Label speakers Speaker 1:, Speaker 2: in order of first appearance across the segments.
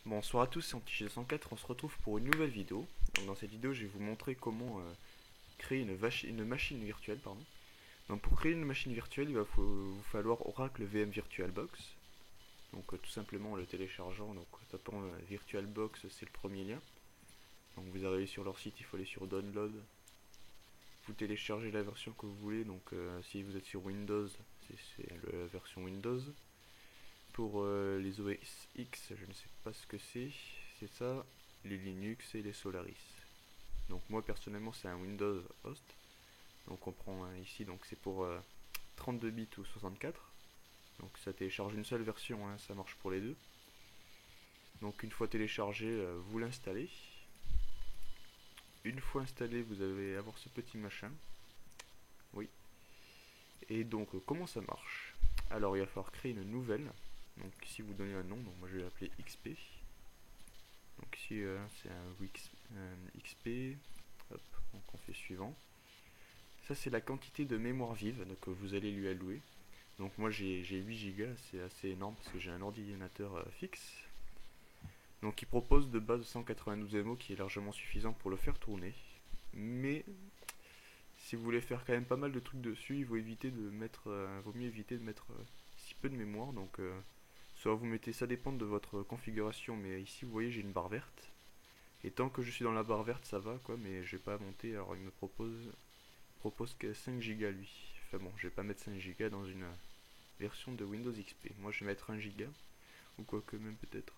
Speaker 1: Bonsoir à tous, c'est Anti-104, on se retrouve pour une nouvelle vidéo. Donc dans cette vidéo, je vais vous montrer comment créer une machine virtuelle. Pardon. Donc pour créer une machine virtuelle, il va vous falloir Oracle VM VirtualBox. Donc tout simplement en le téléchargeant, donc tapant VirtualBox, c'est le premier lien. Donc vous arrivez sur leur site, il faut aller sur Download. Vous téléchargez la version que vous voulez, donc si vous êtes sur Windows, c'est la version Windows. Pour les OS X, je ne sais pas ce que c'est ça, les Linux et les Solaris. Donc moi personnellement c'est un Windows Host, donc on prend ici, donc c'est pour 32 bits ou 64, donc ça télécharge une seule version, hein, ça marche pour les deux. Donc une fois téléchargé, vous l'installez. Une fois installé, vous allez avoir ce petit machin. Oui. Et donc comment ça marche? Alors il va falloir créer une nouvelle. Donc ici vous donnez un nom, donc moi je vais l'appeler XP. Donc ici c'est un XP. Hop, donc on fait suivant. Ça c'est la quantité de mémoire vive que vous allez lui allouer. Donc moi j'ai 8 Go, c'est assez énorme parce que j'ai un ordinateur fixe. Donc il propose de base 192 MO qui est largement suffisant pour le faire tourner. Mais si vous voulez faire quand même pas mal de trucs dessus, il vaut vaut mieux éviter de mettre si peu de mémoire. Donc soit vous mettez, ça dépend de votre configuration, mais ici vous voyez j'ai une barre verte. Et tant que je suis dans la barre verte ça va quoi, mais je vais pas monter. Alors il me propose que 5 Go lui. Enfin bon, je vais pas mettre 5 Go dans une version de Windows XP. Moi je vais mettre 1 Go, ou quoi que même peut-être.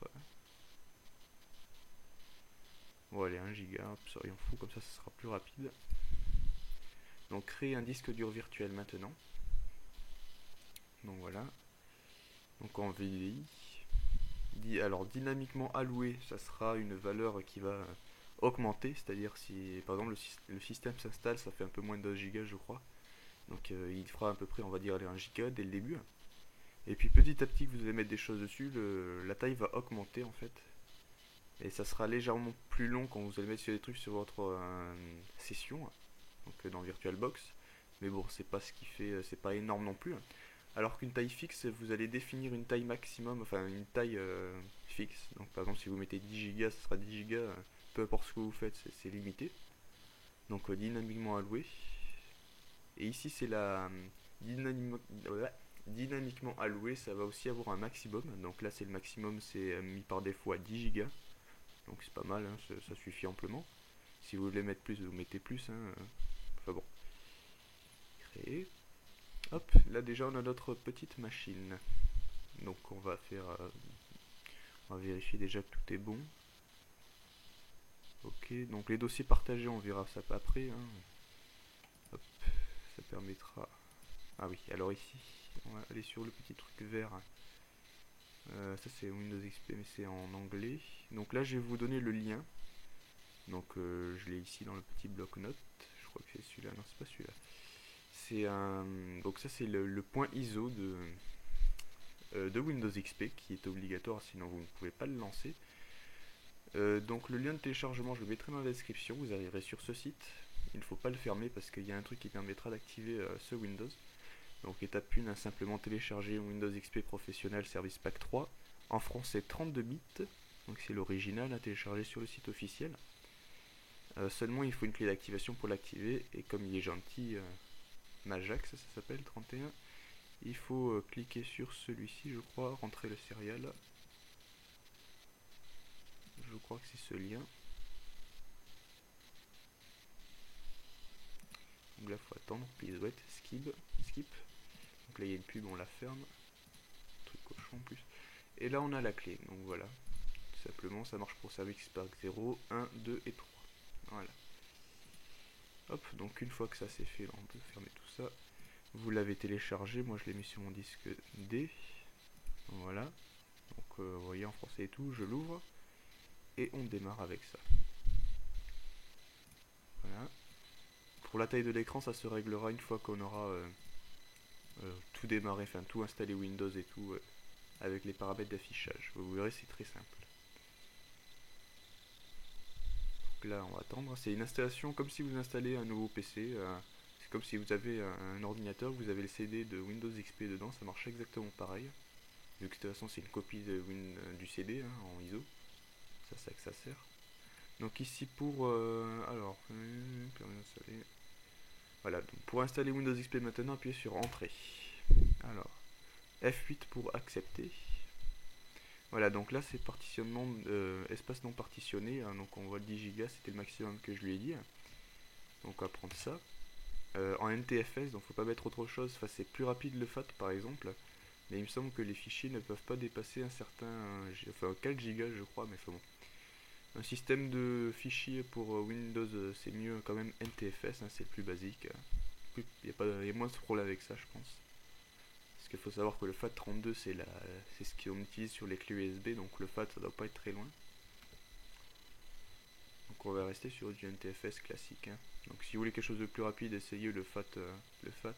Speaker 1: Bon allez, 1 Go, soyons fous, comme ça sera plus rapide. Donc créer un disque dur virtuel maintenant. Donc voilà. Donc en VDI. Alors dynamiquement alloué, ça sera une valeur qui va augmenter, c'est-à-dire si par exemple le système s'installe, ça fait un peu moins de 2 Go je crois. Donc il fera à peu près, on va dire, 1 Go dès le début. Et puis petit à petit que vous allez mettre des choses dessus, la taille va augmenter en fait. Et ça sera légèrement plus long quand vous allez mettre des trucs sur votre session, donc dans VirtualBox. Mais bon, c'est pas ce qui fait, c'est pas énorme non plus. Alors qu'une taille fixe, vous allez définir une taille maximum, enfin une taille fixe. Donc par exemple, si vous mettez 10 Go, ce sera 10 Go, peu importe ce que vous faites, c'est limité. Donc dynamiquement alloué. Et ici, c'est la dynamiquement alloué, ça va aussi avoir un maximum. Donc là, c'est le maximum, c'est mis par défaut à 10 Go. Donc c'est pas mal, hein, ça suffit amplement. Si vous voulez mettre plus, vous mettez plus. Hein. Enfin bon. Créer. Hop, là déjà on a notre petite machine. Donc on va vérifier déjà que tout est bon. Ok, donc les dossiers partagés, on verra ça après. Hein. Hop, ça permettra. Ah oui, alors ici, on va aller sur le petit truc vert. Ça c'est Windows XP, mais c'est en anglais. Donc là, je vais vous donner le lien. Donc je l'ai ici dans le petit bloc-notes. Je crois que c'est celui-là. Non, c'est pas celui-là. C'est un. Donc ça c'est le point ISO de Windows XP qui est obligatoire, sinon vous ne pouvez pas le lancer. Donc le lien de téléchargement, je le mettrai dans la description. Vous arriverez sur ce site. Il ne faut pas le fermer parce qu'il y a un truc qui permettra d'activer ce Windows. Donc étape 1, hein, simplement télécharger Windows XP Professionnel Service Pack 3 en français 32 bits. Donc c'est l'original à télécharger sur le site officiel. Seulement il faut une clé d'activation pour l'activer, et comme il est gentil, Majax ça s'appelle 31, il faut cliquer sur celui-ci, je crois, rentrer le serial. Je crois que c'est ce lien. Donc là il faut attendre, please wait, skip. Donc là il y a une pub, on la ferme. Truc cochon en plus. Et là on a la clé, donc voilà. Tout simplement ça marche pour Service Pack 0, 1, 2 et 3. Voilà. Hop, donc une fois que ça c'est fait, on peut fermer tout ça. Vous l'avez téléchargé, moi je l'ai mis sur mon disque D. Voilà. Donc vous voyez en français et tout, je l'ouvre. Et on démarre avec ça. Voilà. Pour la taille de l'écran, ça se réglera une fois qu'on aura tout démarré, enfin tout installé Windows et tout, avec les paramètres d'affichage. Vous verrez, c'est très simple. Donc là, on va attendre. C'est une installation comme si vous installez un nouveau PC. C'est comme si vous avez un ordinateur, vous avez le CD de Windows XP dedans, ça marche exactement pareil. Vu que de toute façon c'est une copie du CD hein, en ISO. Ça c'est à que ça sert. Donc ici pour alors permis d'installer. Voilà, donc pour installer Windows XP maintenant, appuyez sur Entrée. Alors F8 pour accepter. Voilà, donc là c'est partitionnement espace non partitionné, hein, donc on voit 10 Go, c'était le maximum que je lui ai dit. Donc on va prendre ça. En NTFS, donc faut pas mettre autre chose, enfin c'est plus rapide le FAT par exemple, mais il me semble que les fichiers ne peuvent pas dépasser un certain, enfin 4 Go je crois, mais enfin bon. Un système de fichiers pour Windows c'est mieux quand même NTFS, hein, c'est le plus basique. Il y a moins de problème avec ça je pense. Parce qu'il faut savoir que le FAT32 c'est ce qu'on utilise sur les clés USB, donc le FAT ça doit pas être très loin. Donc on va rester sur du NTFS classique. Hein. Donc si vous voulez quelque chose de plus rapide, essayez le FAT là,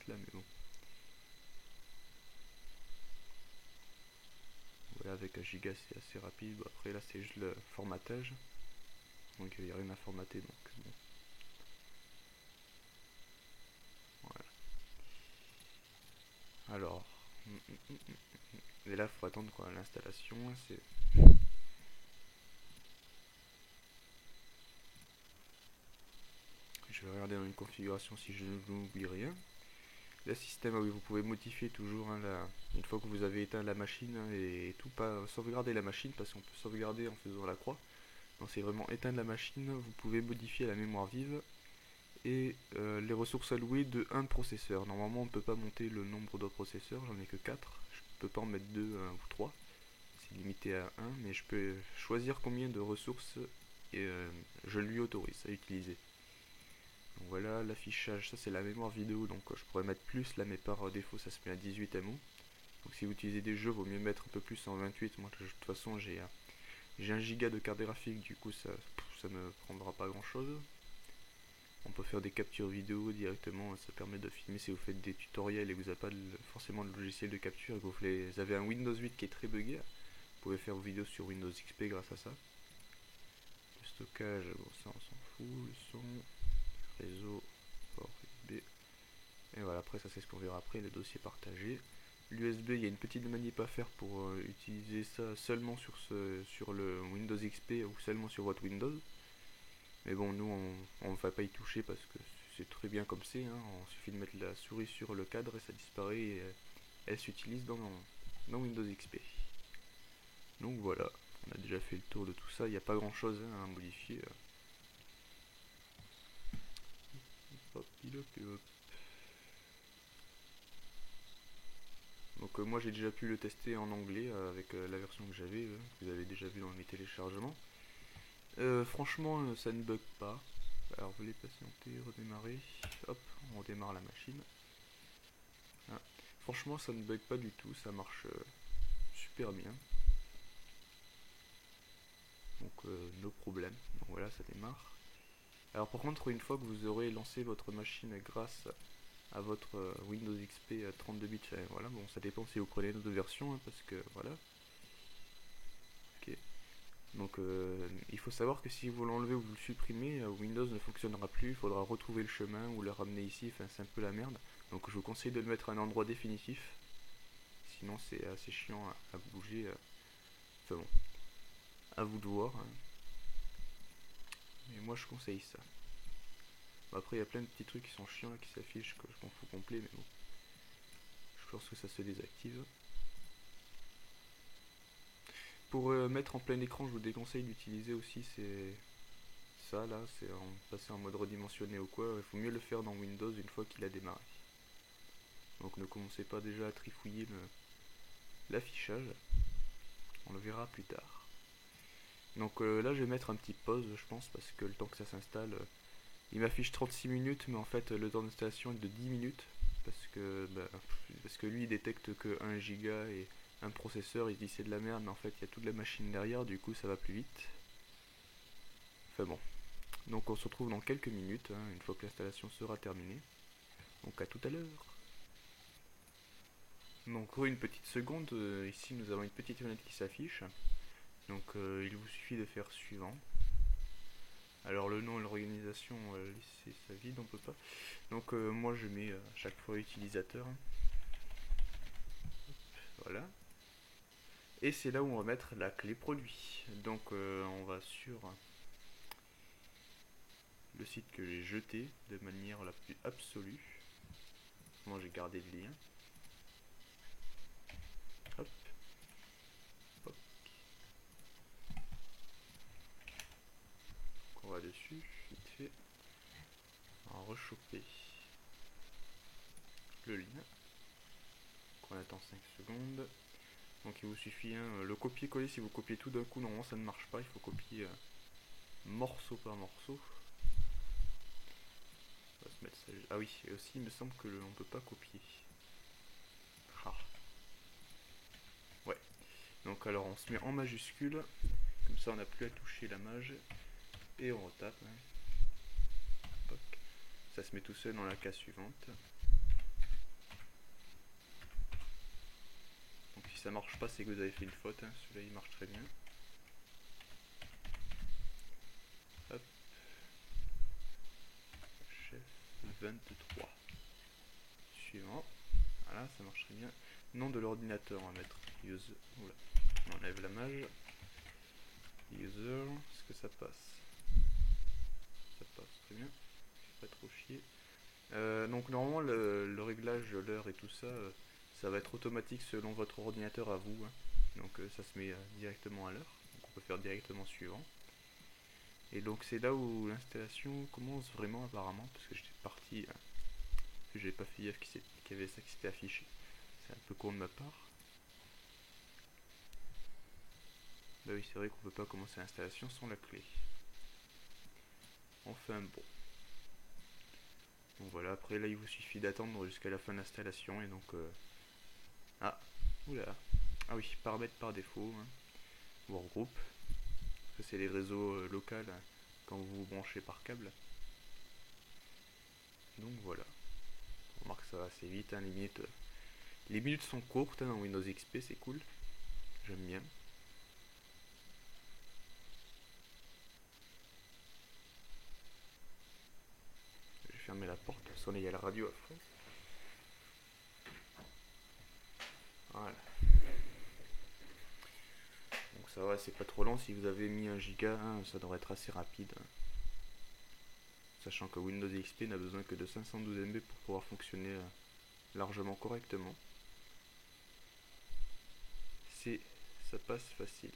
Speaker 1: mais bon. Voilà, avec 1 giga c'est assez rapide. Bon, après là c'est juste le formatage. Donc il n'y a rien à formater, donc bon. Voilà. Alors. Et là il faut attendre l'installation. Je vais regarder dans une configuration si je n'oublie rien. Le système, oui, vous pouvez modifier toujours hein, une fois que vous avez éteint la machine hein, et tout, pas sauvegarder la machine parce qu'on peut sauvegarder en faisant la croix. Donc c'est vraiment éteindre la machine, vous pouvez modifier la mémoire vive et les ressources allouées de un processeur. Normalement on ne peut pas monter le nombre de processeurs, j'en ai que 4, je ne peux pas en mettre 2 ou 3, c'est limité à 1, mais je peux choisir combien de ressources et, je lui autorise à utiliser. Donc voilà, l'affichage, ça c'est la mémoire vidéo, donc je pourrais mettre plus là, mais par défaut ça se met à 18 MO. Donc si vous utilisez des jeux, vaut mieux mettre un peu plus en 28. Moi de toute façon j'ai 1 giga de carte graphique, du coup ça me prendra pas grand chose. On peut faire des captures vidéo directement, ça permet de filmer si vous faites des tutoriels et que vous n'avez pas forcément de logiciel de capture et que vous avez un Windows 8 qui est très buggé. Vous pouvez faire vos vidéos sur Windows XP grâce à ça. Le stockage, bon ça on s'en fout, le son, réseau, port USB. Et voilà, après ça c'est ce qu'on verra après, le dossier partagé. L'USB, il y a une petite manip à faire pour utiliser ça seulement sur le Windows XP ou seulement sur votre Windows. Mais bon, nous on ne va pas y toucher parce que c'est très bien comme c'est. Hein. Il suffit de mettre la souris sur le cadre et ça disparaît et elle s'utilise dans Windows XP. Donc voilà, on a déjà fait le tour de tout ça. Il n'y a pas grand chose hein, à modifier. Hop, hop. Donc moi j'ai déjà pu le tester en anglais avec la version que j'avais, que vous avez déjà vu dans mes téléchargements. Franchement ça ne bug pas. Alors vous voulez patienter, redémarrer, hop, on redémarre la machine. Ah. Franchement ça ne bug pas du tout, ça marche super bien. Donc no problème, donc voilà ça démarre. Alors par contre une fois que vous aurez lancé votre machine grâce à votre Windows XP 32 bits, voilà, bon ça dépend si vous prenez d'autres versions hein, parce que voilà. Ok. Donc il faut savoir que si vous l'enlevez ou vous le supprimez, Windows ne fonctionnera plus, il faudra retrouver le chemin ou le ramener ici, enfin c'est un peu la merde. Donc je vous conseille de le mettre à un endroit définitif, sinon c'est assez chiant à bouger. Enfin bon, à vous de voir. Hein. Mais moi je conseille ça. Bon, après il y a plein de petits trucs qui sont chiants là, qui s'affichent, que je m'en fous complet, mais bon. Je pense que ça se désactive. Pour mettre en plein écran, je vous déconseille d'utiliser aussi ça là, c'est en passer en mode redimensionné ou quoi. Il faut mieux le faire dans Windows une fois qu'il a démarré. Donc ne commencez pas déjà à trifouiller l'affichage. On le verra plus tard. Donc là je vais mettre un petit pause je pense parce que le temps que ça s'installe, il m'affiche 36 minutes mais en fait le temps d'installation est de 10 minutes parce que lui il détecte que 1 giga et un processeur, il se dit c'est de la merde mais en fait il y a toute la machine derrière, du coup ça va plus vite. Enfin bon. Donc on se retrouve dans quelques minutes, hein, une fois que l'installation sera terminée. Donc à tout à l'heure. Donc une petite seconde, ici nous avons une petite fenêtre qui s'affiche. Donc il vous suffit de faire suivant. Alors le nom et l'organisation, laisser ça vide, on peut pas. Donc moi je mets à chaque fois utilisateur. Voilà. Et c'est là où on va mettre la clé produit. Donc on va sur le site que j'ai jeté de manière la plus absolue. Moi j'ai gardé le lien. Hop. Hop. Donc on va dessus, vite fait. On va rechoper le lien. Donc on attend 5 secondes. Donc il vous suffit le copier-coller. Si vous copiez tout d'un coup, normalement ça ne marche pas. Il faut copier morceau par morceau. On va se mettre ça. Ah oui, et aussi il me semble que on peut pas copier. Ah. Ouais. Donc alors on se met en majuscule. Comme ça on n'a plus à toucher la mage. Et on retape. Hein. Ça se met tout seul dans la case suivante. Donc si ça marche pas, c'est que vous avez fait une faute. Hein. Celui-là il marche très bien. Hop. Chef 23. Suivant. Voilà, ça marche très bien. Nom de l'ordinateur, on va mettre user. Oula. On enlève la mage. User. Est-ce que ça passe? Ça passe très bien. Pas trop chier. Donc normalement le réglage, l'heure et tout ça, ça va être automatique selon votre ordinateur à vous. Hein. Donc ça se met directement à l'heure. Donc on peut faire directement suivant. Et donc c'est là où l'installation commence vraiment apparemment, parce que j'étais parti, que j'avais pas fait gaffe qu'il y avait ça qui s'était affiché. C'est un peu con de ma part. Bah oui, c'est vrai qu'on peut pas commencer l'installation sans la clé. Enfin bon. Donc voilà, après là il vous suffit d'attendre jusqu'à la fin de l'installation et donc... Ah, oula. Ah oui, paramètres par défaut. Hein. Workgroup. Ça c'est les réseaux locaux hein, quand vous vous branchez par câble. Donc voilà. On remarque que ça va assez vite, hein, les minutes sont courtes hein, dans Windows XP, c'est cool. J'aime bien. Je vais fermer la porte, parce qu'il y a la radio à fond. Voilà. Donc ça va, c'est pas trop lent. Si vous avez mis 1 giga, hein, ça devrait être assez rapide. Hein. Sachant que Windows XP n'a besoin que de 512 MB pour pouvoir fonctionner largement correctement. Ça passe facile.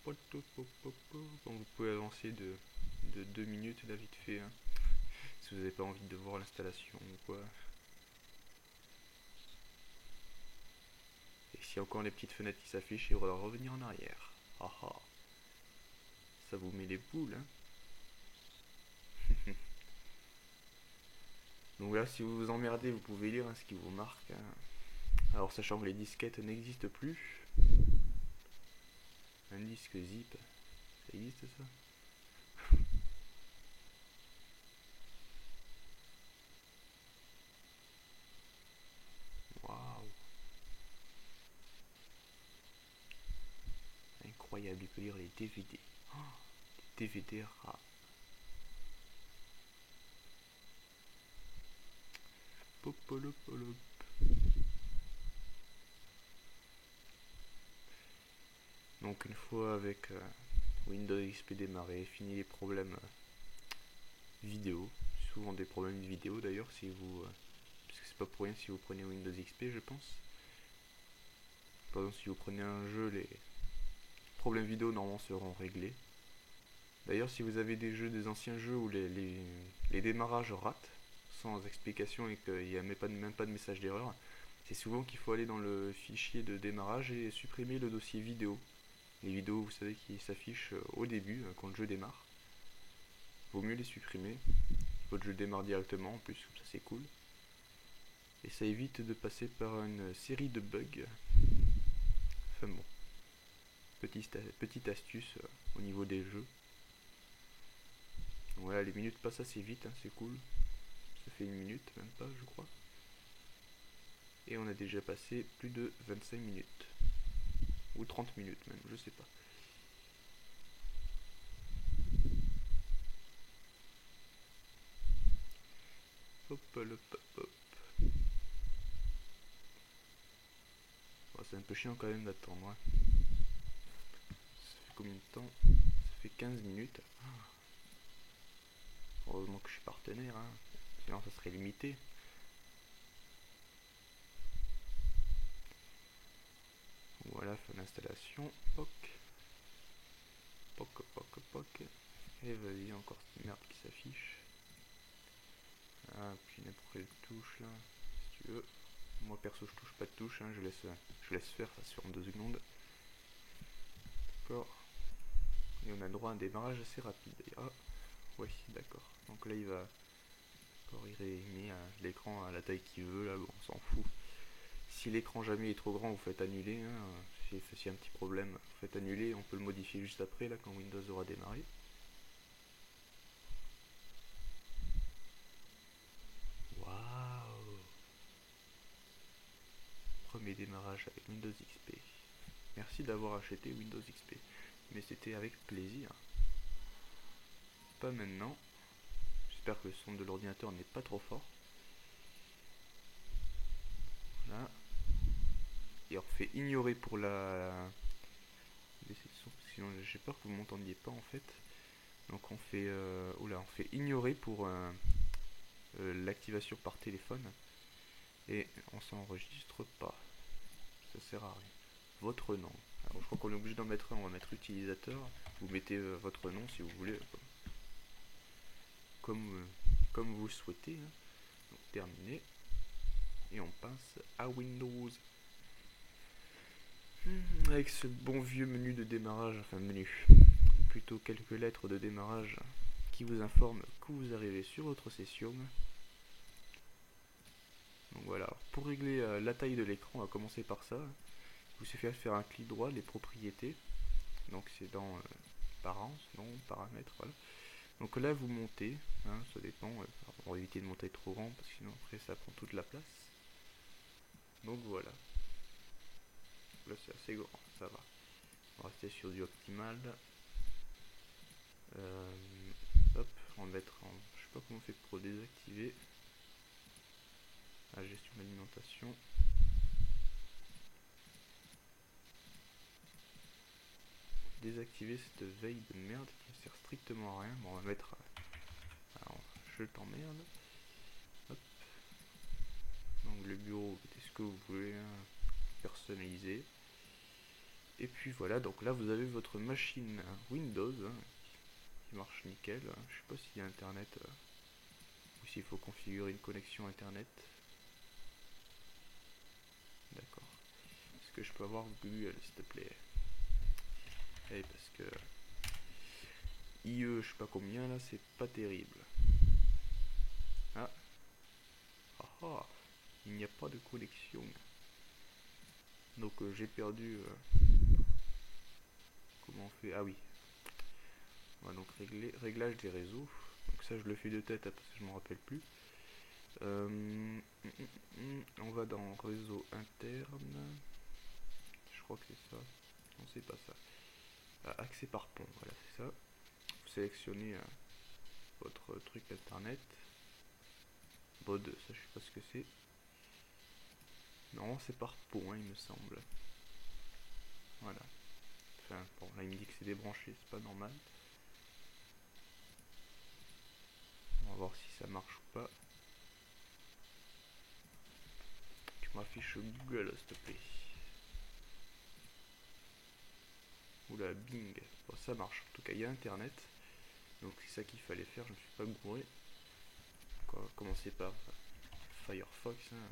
Speaker 1: Bon, vous pouvez avancer de 2 minutes là vite fait. Hein, si vous n'avez pas envie de voir l'installation ou quoi. Et s'il y a encore les petites fenêtres qui s'affichent, il faudra revenir en arrière. Ah ah. Ça vous met les boules, hein. Donc là, si vous vous emmerdez, vous pouvez lire hein, ce qui vous marque. Hein. Alors, sachant que les disquettes n'existent plus. Un disque zip, ça existe ça? Waouh! Incroyable, il peut lire les DVD. Oh, les DVD rares. Popolopolop. Donc une fois avec Windows XP démarré, fini les problèmes vidéo, souvent des problèmes de vidéo d'ailleurs si vous, parce que c'est pas pour rien si vous prenez Windows XP je pense. Par exemple si vous prenez un jeu, les problèmes vidéo normalement seront réglés. D'ailleurs si vous avez des jeux, des anciens jeux où les démarrages ratent sans explication et qu'il n'y a même pas de message d'erreur, c'est souvent qu'il faut aller dans le fichier de démarrage et supprimer le dossier vidéo. Les vidéos, vous savez, qui s'affichent au début, quand le jeu démarre. Vaut mieux les supprimer. Votre jeu démarre directement, en plus, comme ça c'est cool. Et ça évite de passer par une série de bugs. Enfin bon. Petite astuce au niveau des jeux. Voilà, les minutes passent assez vite, hein, c'est cool. Ça fait 1 minute, même pas, je crois. Et on a déjà passé plus de 25 minutes. Ou 30 minutes même, je sais pas. Hop, hop, hop. Bon, c'est un peu chiant quand même d'attendre. Hein. Ça fait combien de temps? Ça fait 15 minutes. Heureusement que je suis partenaire, hein. Sinon ça serait limité. Voilà, fin d'installation. Poc. Poc, poc, poc. Et vas-y, encore cette merde qui s'affiche. Ah, puis n'importe quelle touche là, si tu veux. Moi perso je touche pas de touche, hein. Je laisse faire, ça se fait en 2 secondes. D'accord. Et on a droit à un démarrage assez rapide. Ah, ouais, d'accord. Donc là il va... Encore il met l'écran à la taille qu'il veut, là, bon, on s'en fout. Si l'écran jamais est trop grand, vous faites annuler. Hein. Si y a un petit problème, vous faites annuler. On peut le modifier juste après, là, quand Windows aura démarré. Waouh! Premier démarrage avec Windows XP. Merci d'avoir acheté Windows XP. Mais c'était avec plaisir. Pas maintenant. J'espère que le son de l'ordinateur n'est pas trop fort. Voilà. Et on fait ignorer pour la... Sinon j'ai peur que vous m'entendiez pas en fait. Donc on fait... on fait ignorer pour l'activation par téléphone. Et on s'enregistre pas. Ça sert à rien. Votre nom. Alors je crois qu'on est obligé d'en mettre un. On va mettre utilisateur. Vous mettez votre nom si vous voulez. Comme vous le souhaitez. Hein. Donc terminé. Et on passe à Windows. Avec ce bon vieux menu de démarrage, enfin menu, plutôt quelques lettres de démarrage qui vous informent que vous arrivez sur votre session. Donc voilà, pour régler la taille de l'écran, on va commencer par ça. Vous suffit de faire un clic droit, les propriétés. Donc c'est dans Apparence, non, paramètres, voilà. Donc là vous montez, hein, ça dépend, on va éviter de monter trop grand parce que sinon après ça prend toute la place. Donc voilà. Là c'est assez grand, ça va. On va rester sur du optimal. Hop, on va mettre en... Je sais pas comment on fait pour désactiver. La gestion d'alimentation. Désactiver cette veille de merde qui ne sert strictement à rien. Bon, on va mettre... Alors, je t'emmerde. Hop. Donc le bureau, mettez ce que vous voulez, hein, personnaliser. Et puis voilà, donc là vous avez votre machine Windows hein, qui marche nickel. Je sais pas s'il y a internet ou s'il faut configurer une connexion internet. D'accord. Est-ce que je peux avoir Google s'il te plaît? Eh, parce que IE je sais pas combien là, c'est pas terrible. Ah. Ah ah, il n'y a pas de connexion. Donc j'ai perdu... comment on fait? Ah oui. On va donc régler réglage des réseaux. Donc ça je le fais de tête parce que je m'en rappelle plus. On va dans réseau interne. Je crois que c'est ça. Non, c'est pas ça. Ah, accès par pont, voilà, c'est ça. Vous sélectionnez votre truc internet. Bod, ça je sais pas ce que c'est. Non, c'est par pont, hein, il me semble. Voilà. Enfin, bon, là il me dit que c'est débranché, c'est pas normal. On va voir si ça marche ou pas. Tu m'affiches Google, s'il te plaît. Oula, Bing. Bon, ça marche. En tout cas, il y a internet. Donc c'est ça qu'il fallait faire, je ne suis pas gouré. On va commencer par Firefox. Hein.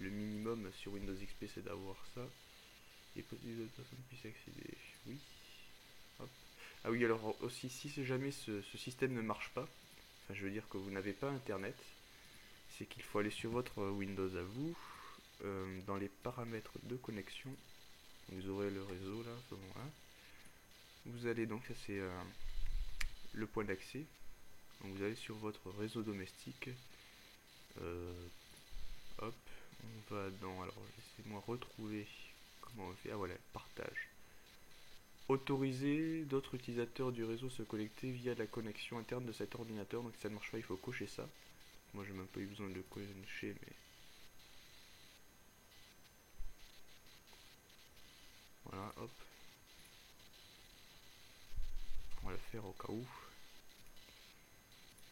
Speaker 1: Le minimum sur Windows XP c'est d'avoir ça. Et possible que personne puisse accéder. Oui. Hop. Ah oui, alors aussi, si jamais ce système ne marche pas, enfin je veux dire que vous n'avez pas internet, c'est qu'il faut aller sur votre Windows à vous, dans les paramètres de connexion. Vous aurez le réseau là, bon, hein. Vous allez donc, ça c'est le point d'accès. Donc vous allez sur votre réseau domestique. Hop, on va dans... Alors laissez-moi retrouver comment on fait. Ah voilà, partage. Autoriser d'autres utilisateurs du réseau se connecter via la connexion interne de cet ordinateur. Donc si ça ne marche pas, il faut cocher ça. moi j'ai même pas eu besoin de cocher, mais voilà, hop. On va le faire au cas où.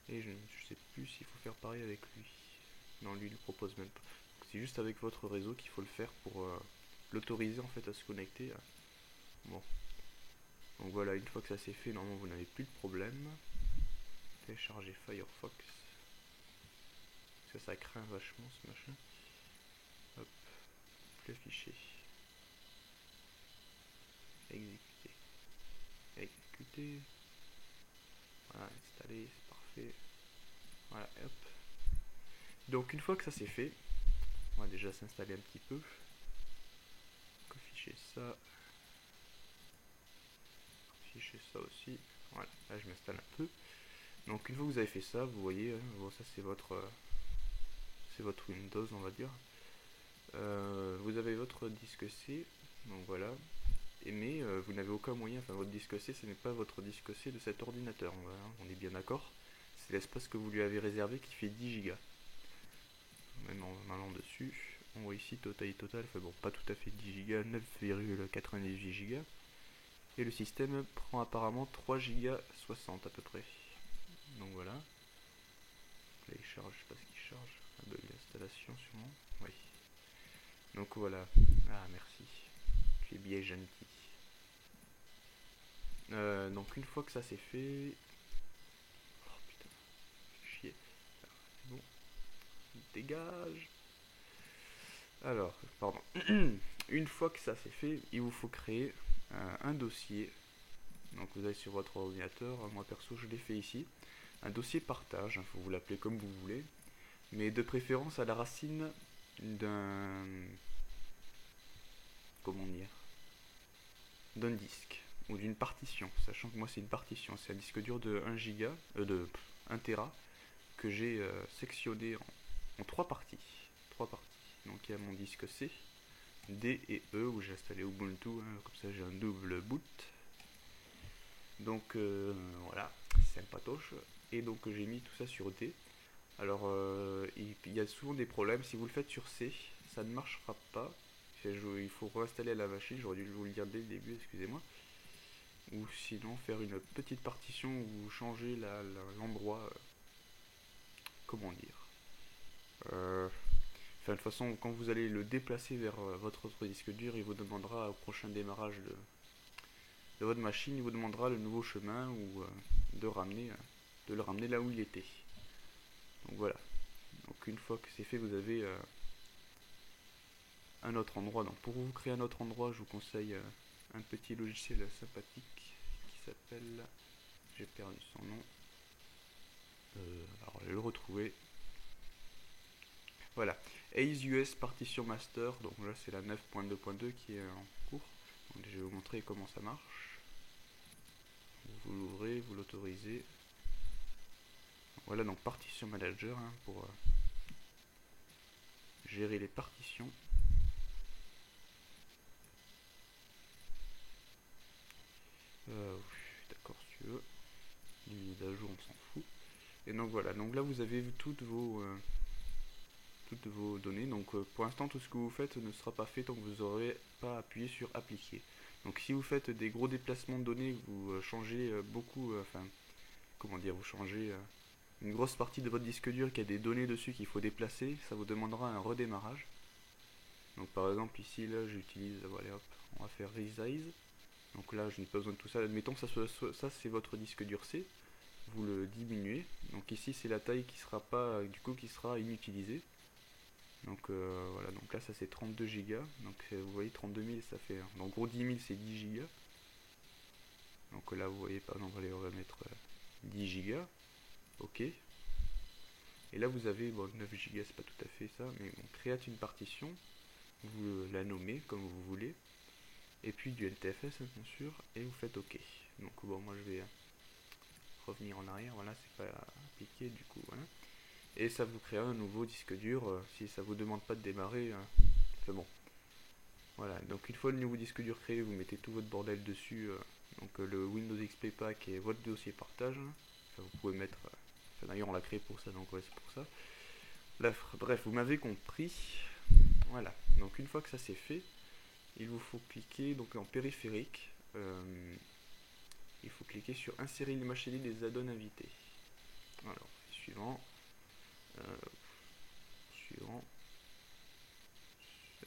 Speaker 1: Et je sais plus s'il faut faire pareil avec lui. Non, lui il le propose même pas. C'est juste avec votre réseau qu'il faut le faire pour l'autoriser en fait à se connecter. Bon. Donc voilà, une fois que ça c'est fait, normalement vous n'avez plus de problème. Télécharger Firefox. Parce que ça craint vachement ce machin. Hop. Le fichier. Exécuter. Exécuter. Voilà, installer, c'est parfait. Voilà, hop. Donc une fois que ça c'est fait, on va déjà s'installer un petit peu. Afficher ça. Afficher ça aussi. Voilà, là je m'installe un peu. Donc une fois que vous avez fait ça, vous voyez, bon, ça c'est votre Windows on va dire. Vous avez votre disque C, donc voilà. Mais vous n'avez aucun moyen, enfin votre disque C, ce n'est pas votre disque C de cet ordinateur, on est bien d'accord. C'est l'espace que vous lui avez réservé qui fait 10 Go. Même en allant dessus, on voit ici total, enfin bon, pas tout à fait 10 Go, 9,98 Go. Et le système prend apparemment 3 Go 60 à peu près. Donc voilà. Là il charge, je sais pas ce qu'il charge. Un bug d'installation sûrement. Oui. Donc voilà. Ah merci. Tu es bien gentil. Donc une fois que ça c'est fait. Oh putain. Chier. Bon. Dégage. Alors, pardon. Une fois que ça c'est fait, il vous faut créer un dossier. Donc vous allez sur votre ordinateur. Moi perso je l'ai fait ici. Un dossier partage, il faut vous l'appeler comme vous voulez. Mais de préférence à la racine d'un... Comment dire, d'un disque ou d'une partition, sachant que moi c'est une partition, c'est un disque dur de 1 giga, de 1 Tera que j'ai sectionné en 3 parties. Donc il y a mon disque C, D et E où j'ai installé Ubuntu, comme ça j'ai un double boot. Donc voilà, sympatoche. Et donc j'ai mis tout ça sur D. Alors il y a souvent des problèmes, si vous le faites sur C, ça ne marchera pas. Il faut réinstaller la machine, j'aurais dû vous le dire dès le début, excusez-moi. Ou sinon faire une petite partition ou changer l'endroit, comment dire. Enfin, de toute façon, quand vous allez le déplacer vers votre autre disque dur, il vous demandera au prochain démarrage de votre machine, il vous demandera le nouveau chemin ou de le ramener là où il était. Donc voilà. Donc une fois que c'est fait, vous avez un autre endroit. Donc pour vous créer un autre endroit, je vous conseille un petit logiciel sympathique qui s'appelle, j'ai perdu son nom, alors je vais le retrouver, voilà, Ace US Partition Master. Donc là c'est la 9.2.2 qui est en cours. Donc je vais vous montrer comment ça marche. Vous l'ouvrez, vous l'autorisez. Voilà, donc Partition Manager pour gérer les partitions. D'accord, si tu veux. Limite d'ajout, on s'en fout. Et donc voilà, donc là vous avez toutes vos données. Donc pour l'instant tout ce que vous faites ne sera pas fait tant que vous n'aurez pas appuyé sur appliquer. Donc si vous faites des gros déplacements de données, vous changez beaucoup, enfin comment dire, vous changez une grosse partie de votre disque dur qui a des données dessus qu'il faut déplacer, ça vous demandera un redémarrage. Donc par exemple ici là j'utilise, voilà hop, on va faire resize. Donc là je n'ai pas besoin de tout ça, admettons que ça c'est votre disque dur C, vous le diminuez. Donc ici c'est la taille qui sera pas, du coup qui sera inutilisée. Donc voilà, donc là ça c'est 32 Go. Donc vous voyez 32 000 ça fait, en gros 10 000 c'est 10 Go. Donc là vous voyez par exemple, allez on va mettre 10 Go. Ok. Et là vous avez, bon 9 Go c'est pas tout à fait ça, mais on crée une partition. Vous la nommez comme vous voulez. Et puis du NTFS bien sûr. Et vous faites ok. Donc bon moi je vais revenir en arrière, voilà c'est pas appliqué du coup, voilà. Et ça vous crée un nouveau disque dur si ça vous demande pas de démarrer. C'est bon. Voilà, donc une fois le nouveau disque dur créé, vous mettez tout votre bordel dessus. Donc le Windows XP Pack et votre dossier partage. Enfin, vous pouvez mettre. Enfin, d'ailleurs, on l'a créé pour ça, donc ouais, c'est pour ça. Bref, vous m'avez compris. Voilà, donc une fois que ça c'est fait, il vous faut cliquer donc en périphérique. Il faut cliquer sur insérer l'image CD des add-ons invités. Alors, suivant. Suivant.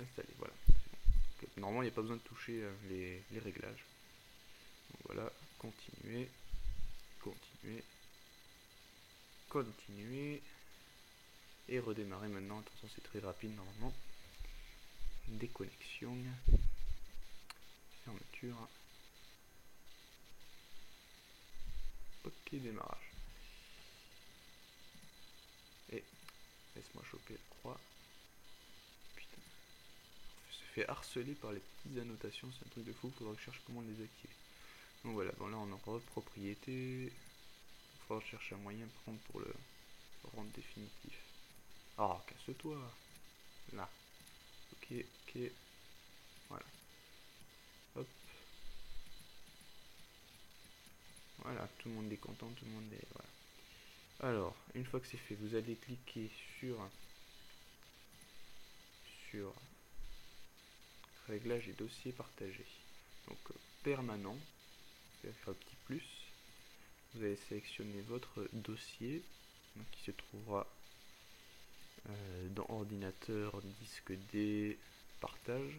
Speaker 1: Installer, voilà. Normalement, il n'y a pas besoin de toucher les réglages. Donc voilà, continuer. Continuer. Continuer. Et redémarrer maintenant. Attention, c'est très rapide normalement. Déconnexion. Fermeture. Ok, démarrage. Et laisse-moi choper la croix. Putain. Je se fait harceler par les petites annotations, c'est un truc de fou, faudra que je cherche comment les activer. Donc voilà, bon là on en propriété. Il faudra que je cherche un moyen par contre pour le rendre définitif. Ah, casse-toi. Là. Ok, ok. Voilà. Hop. Voilà, tout le monde est content, tout le monde est... Voilà. Alors, une fois que c'est fait, vous allez cliquer sur réglage et dossier partagé. Donc permanent, vous allez faire un petit plus. Vous allez sélectionner votre dossier, donc qui se trouvera dans ordinateur, disque D, partage.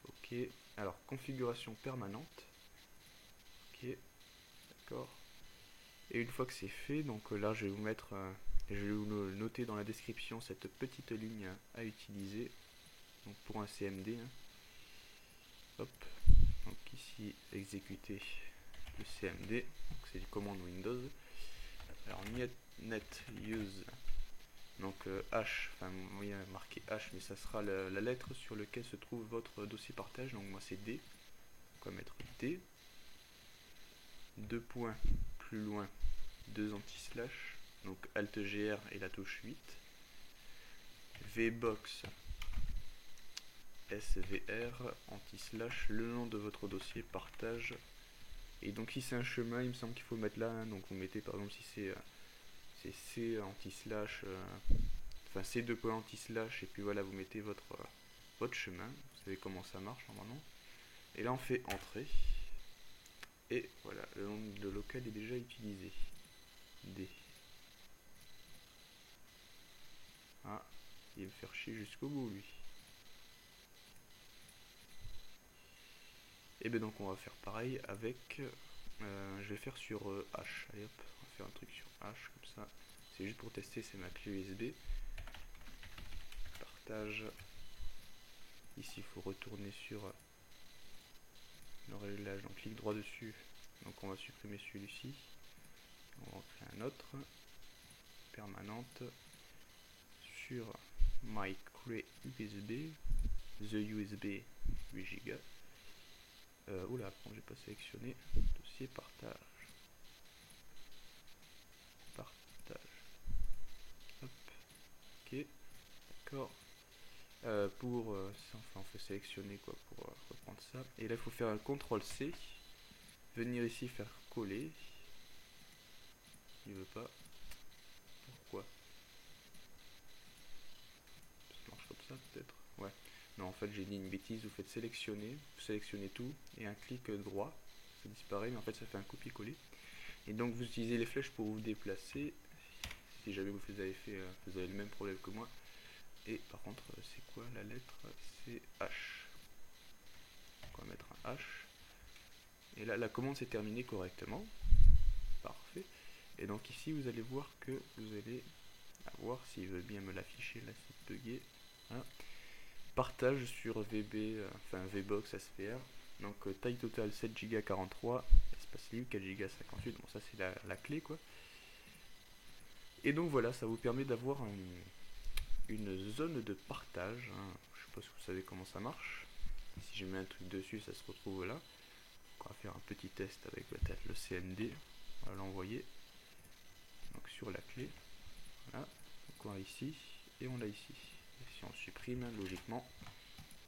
Speaker 1: Ok. Alors configuration permanente. Ok. D'accord. Et une fois que c'est fait, donc là je vais vous mettre, je vais vous noter dans la description cette petite ligne à utiliser. Donc pour un CMD. Hop. Donc ici exécuter le CMD. C'est une commande Windows. Alors net use. Donc H, enfin il y a marqué H, mais ça sera la lettre sur laquelle se trouve votre dossier partage. Donc moi c'est D. On va mettre D. 2 points plus loin, 2 anti-slash. Donc Alt GR et la touche 8. VBox SVR anti-slash le nom de votre dossier partage. Et donc si c'est un chemin, il me semble qu'il faut le mettre là. Hein, donc vous mettez par exemple si c'est C anti-slash, enfin C2 points anti-slash, et puis voilà, vous mettez votre chemin. Vous savez comment ça marche normalement. Et là on fait entrée. Et voilà, le nom de local est déjà utilisé. D. Ah, il va me faire chier jusqu'au bout lui. Et bien donc on va faire pareil avec, je vais faire sur H, allez hop, on va faire un truc sur H comme ça, c'est juste pour tester, c'est ma clé USB, partage, ici il faut retourner sur le réglage, donc clic droit dessus, donc on va supprimer celui-ci, on va en créer un autre, permanente, sur my clé USB, the USB 8 Go. Oula, bon, j'ai pas sélectionné. Dossier partage. Partage. Hop. Ok. D'accord. Enfin, on fait sélectionner quoi pour reprendre ça. Et là, il faut faire un CTRL-C. Venir ici faire coller. Il veut pas. Pourquoi? Ça marche comme ça peut-être. Ouais. Non, en fait, j'ai dit une bêtise. Vous faites sélectionner. Vous sélectionnez tout. Et un clic droit. Ça disparaît, mais en fait, ça fait un copier-coller. Et donc vous utilisez les flèches pour vous déplacer. Si jamais vous avez le même problème que moi. Et par contre, c'est quoi la lettre? C'est H. Donc on va mettre un H. Et là, la commande s'est terminée correctement. Parfait. Et donc ici, vous allez voir que vous allez avoir, s'il veut bien me l'afficher, là c'est bugué. Hein. Partage sur VB, enfin VBox SVR. Donc taille totale 7 Go 43, espace libre 4 Go 58. Bon, ça c'est la clé quoi. Et donc voilà, ça vous permet d'avoir une zone de partage. Hein. Je sais pas si vous savez comment ça marche. Si je mets un truc dessus, ça se retrouve là. Donc on va faire un petit test avec peut-être le CMD. On va l'envoyer. Donc sur la clé. Voilà. Donc on a ici et on l'a ici. Et si on supprime, logiquement,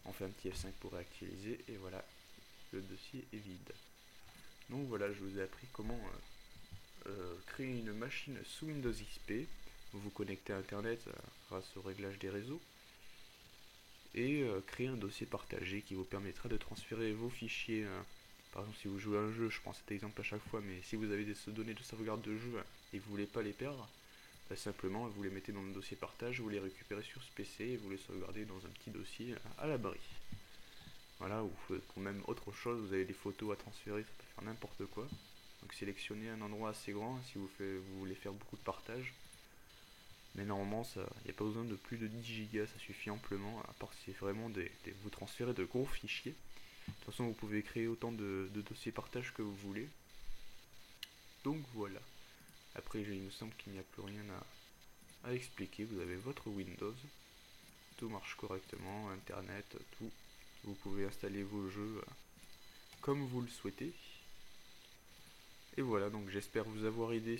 Speaker 1: on fait un petit F5 pour réactualiser. Et voilà, le dossier est vide. Donc voilà, je vous ai appris comment créer une machine sous Windows XP vous connecter à internet grâce au réglage des réseaux et créer un dossier partagé qui vous permettra de transférer vos fichiers. Par exemple, si vous jouez à un jeu, je prends cet exemple à chaque fois, mais si vous avez des données de sauvegarde de jeu et que vous voulez pas les perdre, bah simplement vous les mettez dans le dossier partage, vous les récupérez sur ce PC et vous les sauvegardez dans un petit dossier à l'abri. Voilà, ou même autre chose, vous avez des photos à transférer, ça peut faire n'importe quoi. Donc sélectionnez un endroit assez grand si vous voulez faire beaucoup de partage. Mais normalement, il n'y a pas besoin de plus de 10 Go, ça suffit amplement, à part si c'est vraiment vous transférez de gros fichiers. De toute façon, vous pouvez créer autant de dossiers partage que vous voulez. Donc voilà. Après, il me semble qu'il n'y a plus rien à expliquer. Vous avez votre Windows, tout marche correctement, Internet, tout. Vous pouvez installer vos jeux comme vous le souhaitez. Et voilà, donc j'espère vous avoir aidé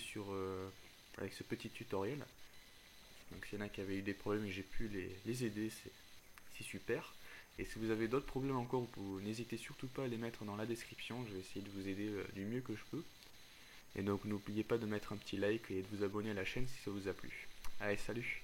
Speaker 1: avec ce petit tutoriel. Donc s'il y en a qui avaient eu des problèmes et j'ai pu les aider, c'est super. Et si vous avez d'autres problèmes encore, n'hésitez surtout pas à les mettre dans la description. Je vais essayer de vous aider du mieux que je peux. Et donc n'oubliez pas de mettre un petit like et de vous abonner à la chaîne si ça vous a plu. Allez, salut!